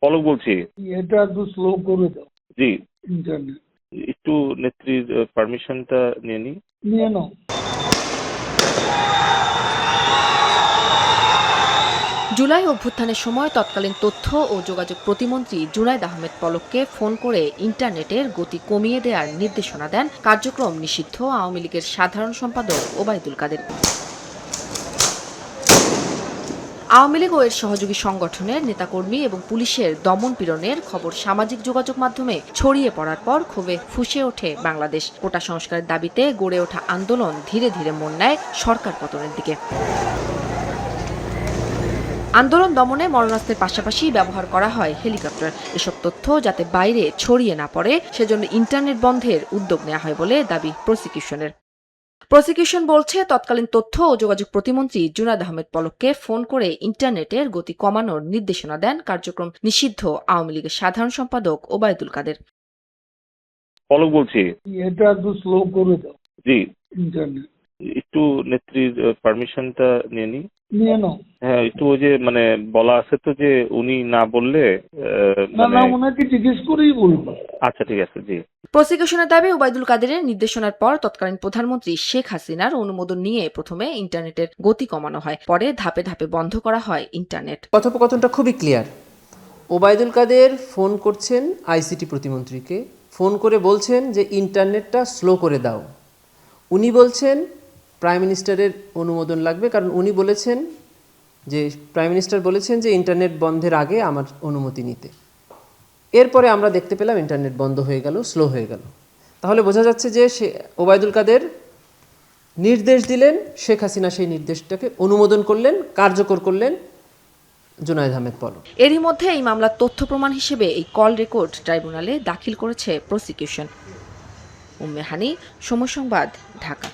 পলক বলছি। এটা একটু স্লো করে দাও। জি, ইন্টারনেট একটু নেত্রীর পারমিশনটা নিয়ে নিই। নিয়ে নাও। জুলাই অভ্যুত্থানের সময় তৎকালীন তথ্য ও যোগাযোগ প্রতিমন্ত্রী জুনায়েদ আহমেদ পলককে ফোন করে ইন্টারনেটের গতি কমিয়ে দেওয়ার নির্দেশনা দেন কার্যক্রম নিষিদ্ধ আওয়ামী লীগের সাধারণ সম্পাদক ওবায়দুল কাদের। আওয়ামী লীগ ও এর সহযোগী সংগঠনের নেতাকর্মী এবং পুলিশের দমন পীড়নের খবর সামাজিক যোগাযোগ মাধ্যমে ছড়িয়ে পড়ার পর ক্ষোভে ফুঁসে ওঠে বাংলাদেশ। কোটা সংস্কারের দাবিতে গড়ে ওঠা আন্দোলন ধীরে ধীরে মোড় নেয় সরকার পতনের দিকে। আন্দোলন দমনে মরণাস্ত্রের পাশাপাশি ব্যবহার করা হয় হেলিকপ্টার। এসব তথ্য যাতে বাইরে ছড়িয়ে না পড়ে সেজন্য ইন্টারনেট বন্ধের উদ্যোগ নেওয়া হয় বলে দাবি প্রসিকিউশনের। প্রসিকিউশন বলছে, তৎকালীন তথ্য ও যোগাযোগ প্রতিমন্ত্রী জুনায়েদ আহমেদ পলককে ফোন করে ইন্টারনেটের গতি কমানোর নির্দেশনা দেন কার্যক্রম নিষিদ্ধ আওয়ামী লীগের সাধারণ সম্পাদক ওবায়দুল কাদের। পলক বলছি। এটা একটু স্লো করে দাও। জি, ইন্টারনেট একটু নেত্রীর পারমিশনটা নিয়ে নিই। নিয়ে নাও। হ্যাঁ, একটু ওই যে মানে বলা আছে তো যে উনি না বললে না না, ওনাকে জিজ্ঞেস করেই বলবো। আচ্ছা ঠিক আছে। জি, প্রসিকিউশনের দাবি, ওবায়দুল কাদেরের নির্দেশনার পর তৎকালীন প্রধানমন্ত্রী শেখ হাসিনার অনুমোদন নিয়ে প্রথমে ইন্টারনেটের গতি কমানো হয়, পরে ধাপে ধাপে বন্ধ করা হয় ইন্টারনেট। কথোপকথনটা খুবই ক্লিয়ার। ওবায়দুল কাদের ফোন করছেন আইসিটি প্রতিমন্ত্রীকে, ফোন করে বলছেন যে ইন্টারনেটটা স্লো করে দাও। উনি বলছেন প্রাইম মিনিস্টারের অনুমোদন লাগবে, কারণ উনি বলেছেন যে প্রাইম মিনিস্টার বলেছেন যে ইন্টারনেট বন্ধের আগে আমার অনুমতি নিতে। এরপরে আমরা দেখতে পেলাম ইন্টারনেট বন্ধ হয়ে গেল, স্লো হয়ে গেল। তাহলে বোঝা যাচ্ছে যে ওবায়দুল কাদের নির্দেশ দিলেন, শেখ হাসিনা সেই নির্দেশটাকে অনুমোদন করলেন, কার্যকর করলেন জুনায়েদ আহমেদ পলক। এরই মধ্যে এই মামলার তথ্য প্রমাণ হিসেবে এই কল রেকর্ড ট্রাইব্যুনালে দাখিল করেছে প্রসিকিউশন। উম্মে হানি, সময় সংবাদ, ঢাকা।